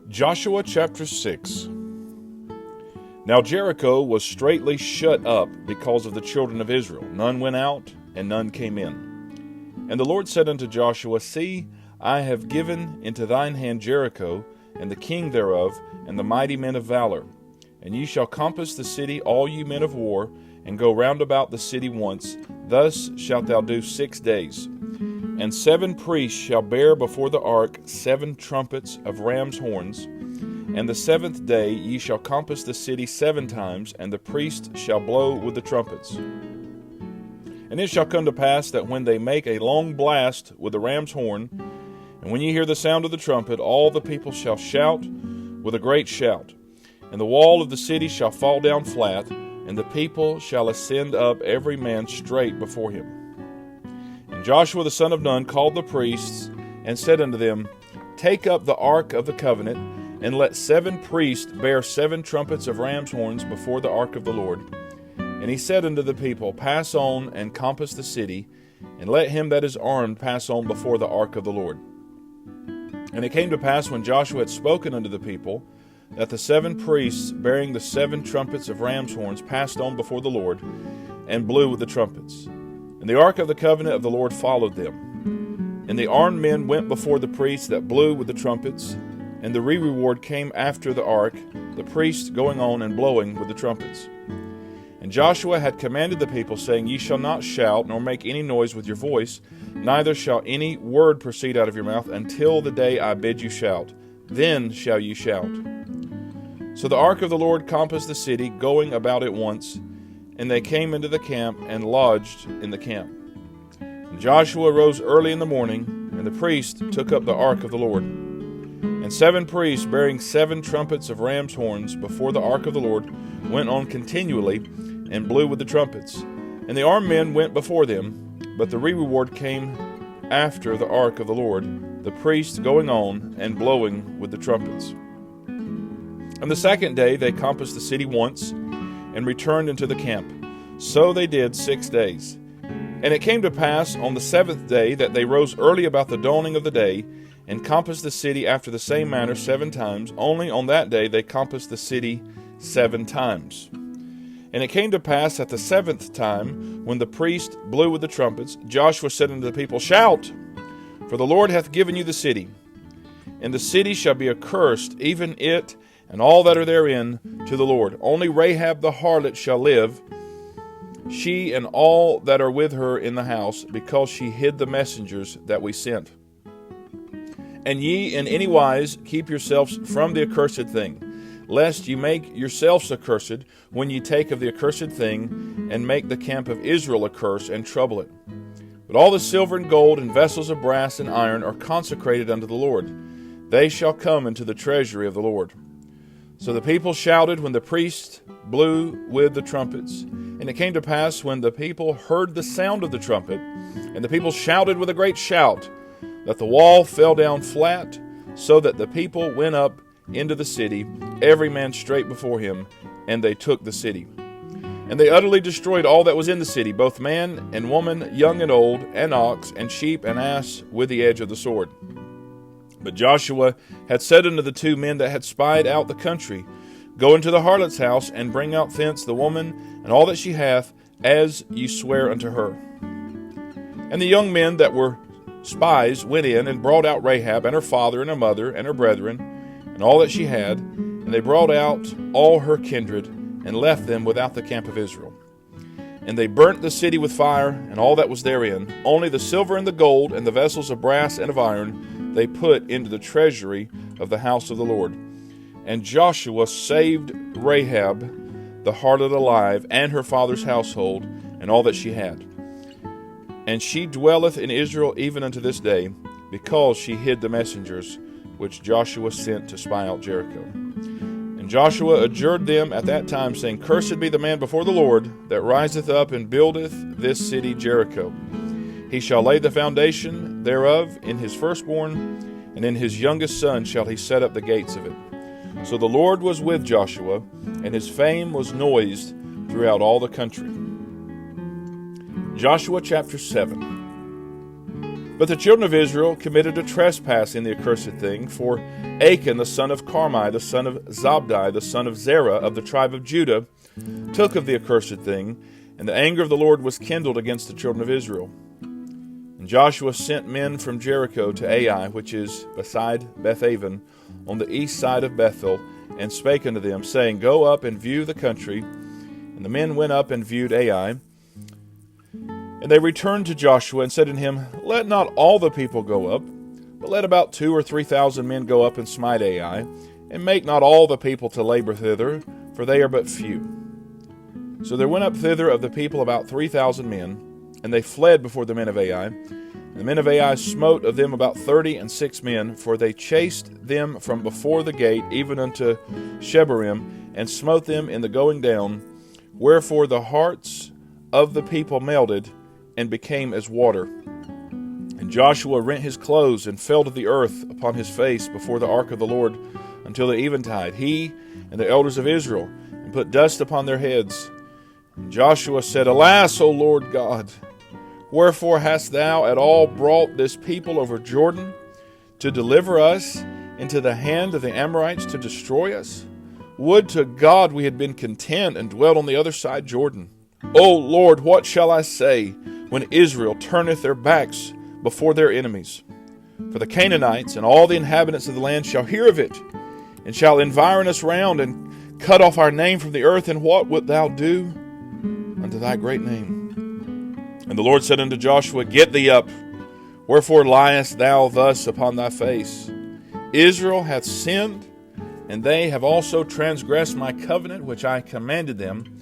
Joshua chapter 6. Now Jericho was straitly shut up because of the children of Israel. None went out, and none came in. And the Lord said unto Joshua, See, I have given into thine hand Jericho, and the king thereof, and the mighty men of valor. And ye shall compass the city, all ye men of war, and go round about the city once. Thus shalt thou do 6 days. And 7 priests shall bear before the ark 7 trumpets of ram's horns. And the 7th day ye shall compass the city 7 times, and the priests shall blow with the trumpets. And it shall come to pass that when they make a long blast with the ram's horn, and when ye hear the sound of the trumpet, all the people shall shout with a great shout. And the wall of the city shall fall down flat, and the people shall ascend up every man straight before him. And Joshua the son of Nun called the priests, and said unto them, Take up the ark of the covenant, and let 7 priests bear 7 trumpets of ram's horns before the ark of the Lord. And he said unto the people, Pass on and compass the city, and let him that is armed pass on before the ark of the Lord. And it came to pass, when Joshua had spoken unto the people, that the 7 priests bearing the 7 trumpets of ram's horns passed on before the Lord, and blew with the trumpets. And the ark of the covenant of the Lord followed them. And the armed men went before the priests that blew with the trumpets, and the reward came after the ark, the priests going on and blowing with the trumpets. And Joshua had commanded the people, saying, Ye shall not shout, nor make any noise with your voice, neither shall any word proceed out of your mouth, until the day I bid you shout. Then shall ye shout. So the ark of the Lord compassed the city, going about it once, and they came into the camp, and lodged in the camp. And Joshua rose early in the morning, and the priests took up the ark of the Lord. And 7 priests bearing 7 trumpets of ram's horns before the ark of the Lord went on continually, and blew with the trumpets. And the armed men went before them, but the reward came after the ark of the Lord, the priests going on and blowing with the trumpets. On the 2nd day they compassed the city once, and returned into the camp. So they did 6 days. And it came to pass on the 7th day that they rose early about the dawning of the day, and compassed the city after the same manner 7 times. Only on that day they compassed the city 7 times. And it came to pass at the 7th time, when the priest blew with the trumpets, Joshua said unto the people, Shout, for the Lord hath given you the city. And the city shall be accursed, even it and all that are therein, to the Lord. Only Rahab the harlot shall live, she and all that are with her in the house, because she hid the messengers that we sent. And ye in any wise keep yourselves from the accursed thing, lest ye make yourselves accursed when ye take of the accursed thing, and make the camp of Israel a curse, and trouble it. But all the silver and gold and vessels of brass and iron are consecrated unto the Lord. They shall come into the treasury of the Lord. So the people shouted when the priest blew with the trumpets. And it came to pass, when the people heard the sound of the trumpet, and the people shouted with a great shout, that the wall fell down flat, so that the people went up into the city, every man straight before him, and they took the city. And they utterly destroyed all that was in the city, both man and woman, young and old, and ox, and sheep, and ass, with the edge of the sword. But Joshua had said unto the 2 men that had spied out the country, Go into the harlot's house, and bring out thence the woman and all that she hath, as ye swear unto her. And the young men that were spies went in, and brought out Rahab, and her father, and her mother, and her brethren, and all that she had, and they brought out all her kindred, and left them without the camp of Israel. And they burnt the city with fire, and all that was therein. Only the silver and the gold, and the vessels of brass and of iron, they put into the treasury of the house of the Lord. And Joshua saved Rahab the harlot alive, and her father's household, and all that she had. And she dwelleth in Israel even unto this day, because she hid the messengers which Joshua sent to spy out Jericho. And Joshua adjured them at that time, saying, Cursed be the man before the Lord that riseth up and buildeth this city Jericho. He shall lay the foundation thereof in his firstborn, and in his youngest son shall he set up the gates of it. So the Lord was with Joshua, and his fame was noised throughout all the country. Joshua chapter 7. But the children of Israel committed a trespass in the accursed thing, for Achan the son of Carmi, the son of Zabdi, the son of Zerah, of the tribe of Judah, took of the accursed thing, and the anger of the Lord was kindled against the children of Israel. And Joshua sent men from Jericho to Ai, which is beside Bethaven, on the east side of Bethel, and spake unto them, saying, Go up and view the country. And the men went up and viewed Ai. And they returned to Joshua and said unto him, Let not all the people go up, but let about 2,000 or 3,000 men go up and smite Ai, and make not all the people to labor thither, for they are but few. So there went up thither of the people about 3,000 men, and they fled before the men of Ai. And the men of Ai smote of them about 36 men, for they chased them from before the gate, even unto Shebarim, and smote them in the going down, wherefore the hearts of the people melted, and became as water. And Joshua rent his clothes, and fell to the earth upon his face before the ark of the Lord until the eventide, he and the elders of Israel, and put dust upon their heads. And Joshua said, Alas, O Lord God, wherefore hast thou at all brought this people over Jordan, to deliver us into the hand of the Amorites to destroy us? Would to God we had been content and dwelt on the other side Jordan. O Lord, what shall I say when Israel turneth their backs before their enemies? For the Canaanites and all the inhabitants of the land shall hear of it, and shall environ us round, and cut off our name from the earth. And what wilt thou do unto thy great name? And the Lord said unto Joshua, Get thee up, wherefore liest thou thus upon thy face? Israel hath sinned, and they have also transgressed my covenant which I commanded them.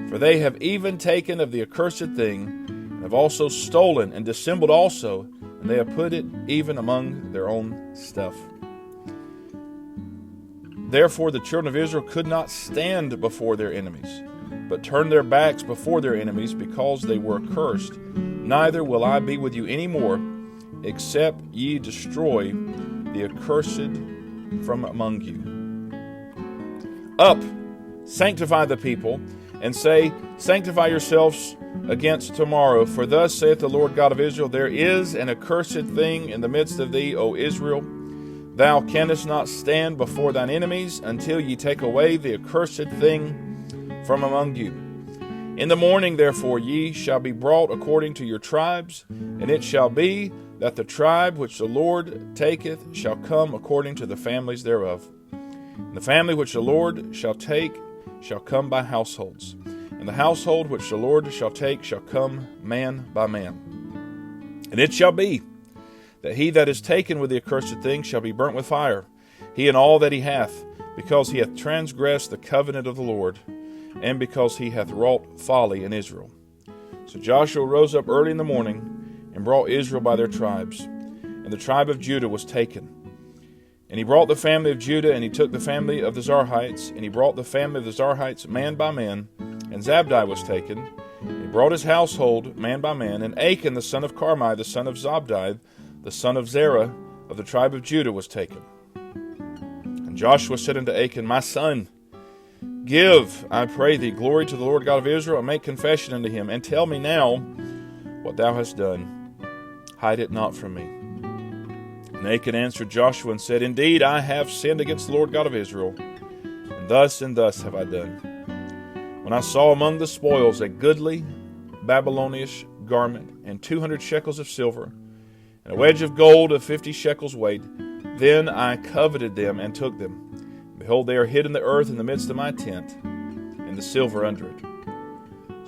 For they have even taken of the accursed thing, and have also stolen, and dissembled also, and they have put it even among their own stuff. Therefore the children of Israel could not stand before their enemies, but turned their backs before their enemies, because they were accursed. Neither will I be with you any more, except ye destroy the accursed from among you. Up, sanctify the people, and say, Sanctify yourselves against tomorrow. For thus saith the Lord God of Israel, There is an accursed thing in the midst of thee, O Israel. Thou canst not stand before thine enemies, until ye take away the accursed thing from among you. In the morning, therefore, ye shall be brought according to your tribes, and it shall be that the tribe which the Lord taketh shall come according to the families thereof. And the family which the Lord shall take shall come by households, and the household which the Lord shall take shall come man by man. And it shall be that he that is taken with the accursed thing shall be burnt with fire, he and all that he hath, because he hath transgressed the covenant of the Lord, and because he hath wrought folly in Israel. So Joshua rose up early in the morning, and brought Israel by their tribes. And the tribe of Judah was taken. And he brought the family of Judah, and he took the family of the Zarhites, and he brought the family of the Zarhites man by man, and Zabdi was taken. And he brought his household man by man, and Achan the son of Carmi, the son of Zabdi, the son of Zerah, of the tribe of Judah, was taken. And Joshua said unto Achan, My son, give, I pray thee, glory to the Lord God of Israel, and make confession unto him, and tell me now what thou hast done. Hide it not from me. And Achan answered Joshua and said, Indeed, I have sinned against the Lord God of Israel, and thus have I done. When I saw among the spoils a goodly Babylonish garment, and 200 shekels of silver, and a wedge of gold of 50 shekels weight, then I coveted them and took them. Behold, they are hid in the earth in the midst of my tent, and the silver under it.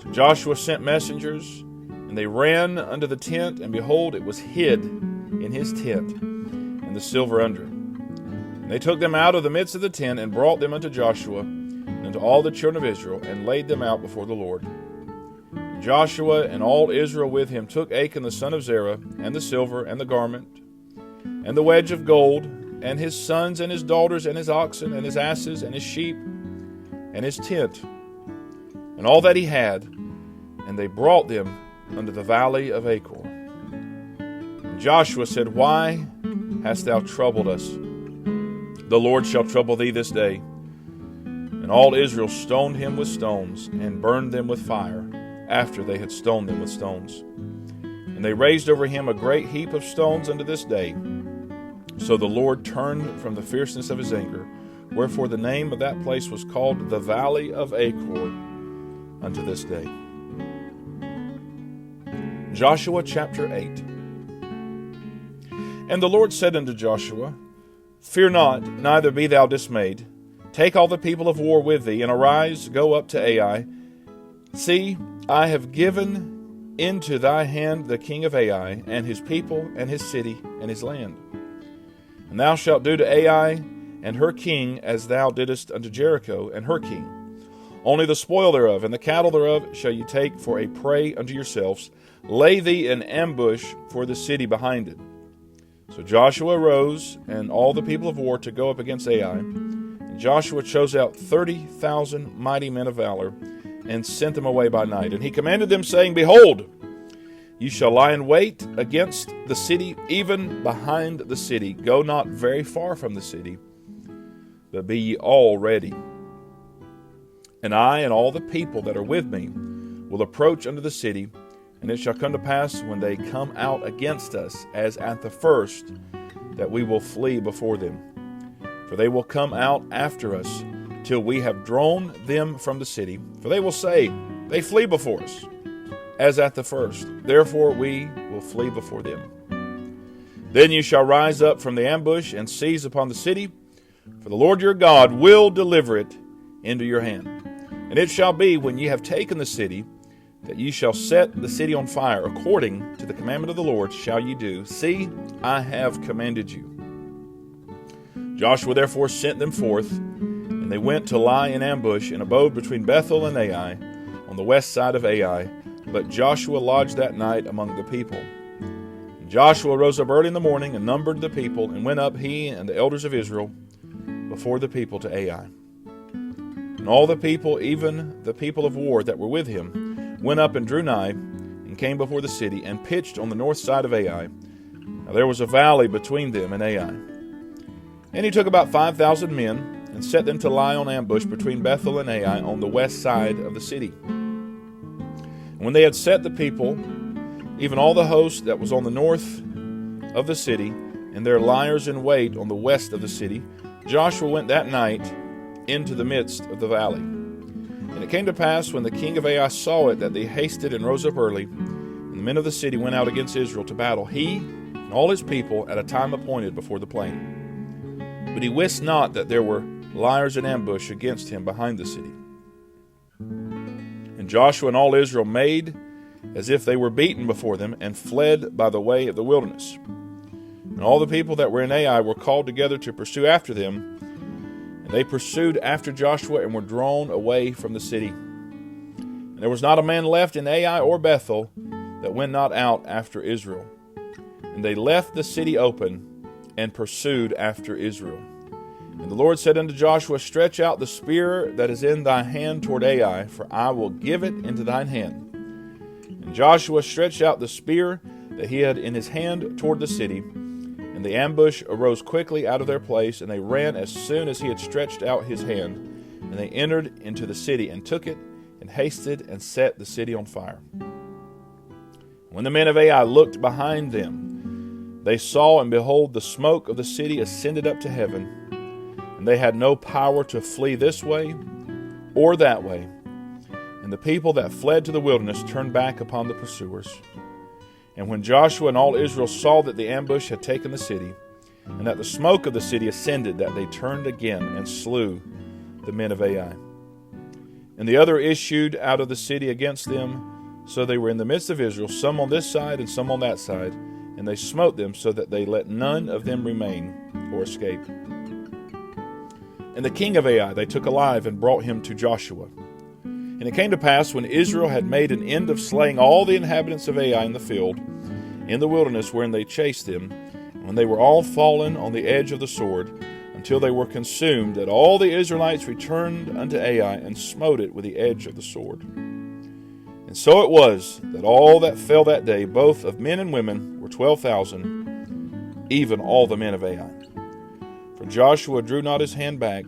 So Joshua sent messengers, and they ran unto the tent, and behold, it was hid in his tent, and the silver under it. And they took them out of the midst of the tent, and brought them unto Joshua, and unto all the children of Israel, and laid them out before the Lord. And Joshua and all Israel with him took Achan the son of Zerah, and the silver, and the garment, and the wedge of gold, and his sons, and his daughters, and his oxen, and his asses, and his sheep, and his tent, and all that he had, and they brought them unto the valley of Achor. And Joshua said, Why hast thou troubled us? The Lord shall trouble thee this day. And all Israel stoned him with stones, and burned them with fire, after they had stoned them with stones. And they raised over him a great heap of stones unto this day. So the Lord turned from the fierceness of his anger, wherefore the name of that place was called the Valley of Achor unto this day. Joshua chapter 8. And the Lord said unto Joshua, Fear not, neither be thou dismayed. Take all the people of war with thee, and arise, go up to Ai. See, I have given into thy hand the king of Ai, and his people, and his city, and his land. And thou shalt do to Ai and her king as thou didst unto Jericho and her king. Only the spoil thereof and the cattle thereof shall ye take for a prey unto yourselves. Lay thee an ambush for the city behind it. So Joshua arose, and all the people of war, to go up against Ai. And Joshua chose out 30,000 mighty men of valor, and sent them away by night. And he commanded them, saying, Behold, ye shall lie in wait against the city, even behind the city. Go not very far from the city, but be ye all ready. And I and all the people that are with me will approach unto the city, and it shall come to pass when they come out against us, as at the first, that we will flee before them. For they will come out after us, till we have drawn them from the city. For they will say, They flee before us, as at the first. Therefore we will flee before them. Then you shall rise up from the ambush, and seize upon the city, for the Lord your God will deliver it into your hand. And it shall be, when ye have taken the city, that ye shall set the city on fire. According to the commandment of the Lord shall ye do. See, I have commanded you. Joshua therefore sent them forth, and they went to lie in ambush and abode between Bethel and Ai, on the west side of Ai. But Joshua lodged that night among the people. And Joshua rose up early in the morning, and numbered the people, and went up, he and the elders of Israel, before the people to Ai. And all the people, even the people of war that were with him, went up and drew nigh, and came before the city, and pitched on the north side of Ai. Now there was a valley between them and Ai. And he took about 5,000 men, and set them to lie on ambush between Bethel and Ai on the west side of the city. And when they had set the people, even all the host that was on the north of the city, and their liers in wait on the west of the city, Joshua went that night into the midst of the valley. And it came to pass, when the king of Ai saw it, that they hasted and rose up early, and the men of the city went out against Israel to battle, he and all his people, at a time appointed before the plain. But he wist not that there were liers in ambush against him behind the city. And Joshua and all Israel made as if they were beaten before them, and fled by the way of the wilderness. And all the people that were in Ai were called together to pursue after them. And they pursued after Joshua, and were drawn away from the city. And there was not a man left in Ai or Bethel that went not out after Israel. And they left the city open, and pursued after Israel. And the Lord said unto Joshua, Stretch out the spear that is in thy hand toward Ai, for I will give it into thine hand. And Joshua stretched out the spear that he had in his hand toward the city. And the ambush arose quickly out of their place, and they ran as soon as he had stretched out his hand. And they entered into the city, and took it, and hasted, and set the city on fire. When the men of Ai looked behind them, they saw, and behold, the smoke of the city ascended up to heaven. And they had no power to flee this way or that way. And the people that fled to the wilderness turned back upon the pursuers. And when Joshua and all Israel saw that the ambush had taken the city, and that the smoke of the city ascended, that they turned again and slew the men of Ai. And the other issued out of the city against them, so they were in the midst of Israel, some on this side and some on that side, and they smote them, so that they let none of them remain or escape. And the king of Ai they took alive, and brought him to Joshua. And it came to pass, when Israel had made an end of slaying all the inhabitants of Ai in the field, in the wilderness wherein they chased them, when they were all fallen on the edge of the sword, until they were consumed, that all the Israelites returned unto Ai, and smote it with the edge of the sword. And so it was, that all that fell that day, both of men and women, were 12,000, even all the men of Ai. For Joshua drew not his hand back,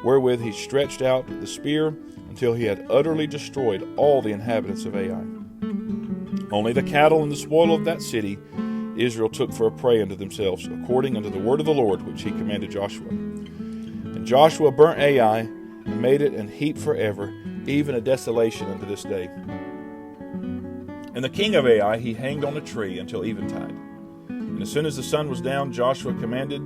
wherewith he stretched out the spear, until he had utterly destroyed all the inhabitants of Ai. Only the cattle and the spoil of that city Israel took for a prey unto themselves, according unto the word of the Lord which he commanded Joshua. And Joshua burnt Ai, and made it an heap forever, even a desolation unto this day. And the king of Ai he hanged on a tree until eventide. And as soon as the sun was down, Joshua commanded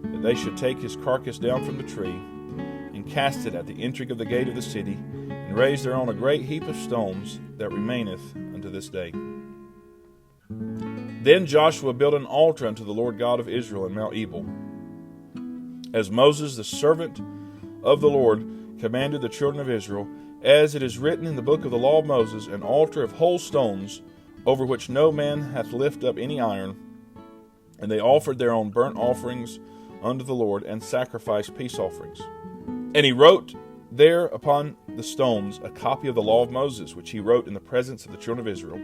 that they should take his carcass down from the tree, and cast it at the entry of the gate of the city, and raise thereon a great heap of stones that remaineth unto this day. Then Joshua built an altar unto the Lord God of Israel in Mount Ebal, as Moses the servant of the Lord commanded the children of Israel, as it is written in the book of the law of Moses, an altar of whole stones, over which no man hath lifted up any iron. And they offered their own burnt offerings unto the Lord, and sacrificed peace offerings. And he wrote there upon the stones a copy of the law of Moses, which he wrote in the presence of the children of Israel.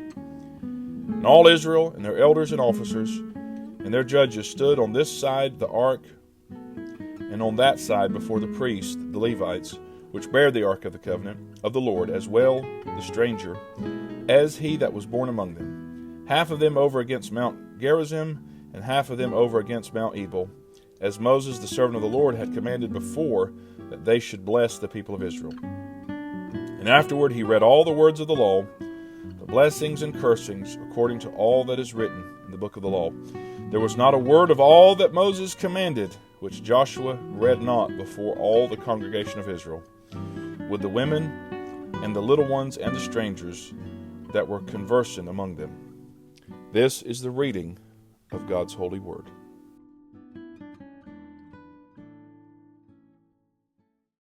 And all Israel, and their elders and officers, and their judges stood on this side the ark, and on that side before the priests, the Levites, which bare the ark of the covenant of the Lord, as well the stranger, as he that was born among them. Half of them over against Mount Gerizim, and half of them over against Mount Ebal, as Moses the servant of the Lord had commanded before, that they should bless the people of Israel. And afterward he read all the words of the law, the blessings and cursings, according to all that is written in the book of the law. There was not a word of all that Moses commanded, which Joshua read not before all the congregation of Israel, with the women and the little ones and the strangers that were conversing among them. This is the reading of God's holy word.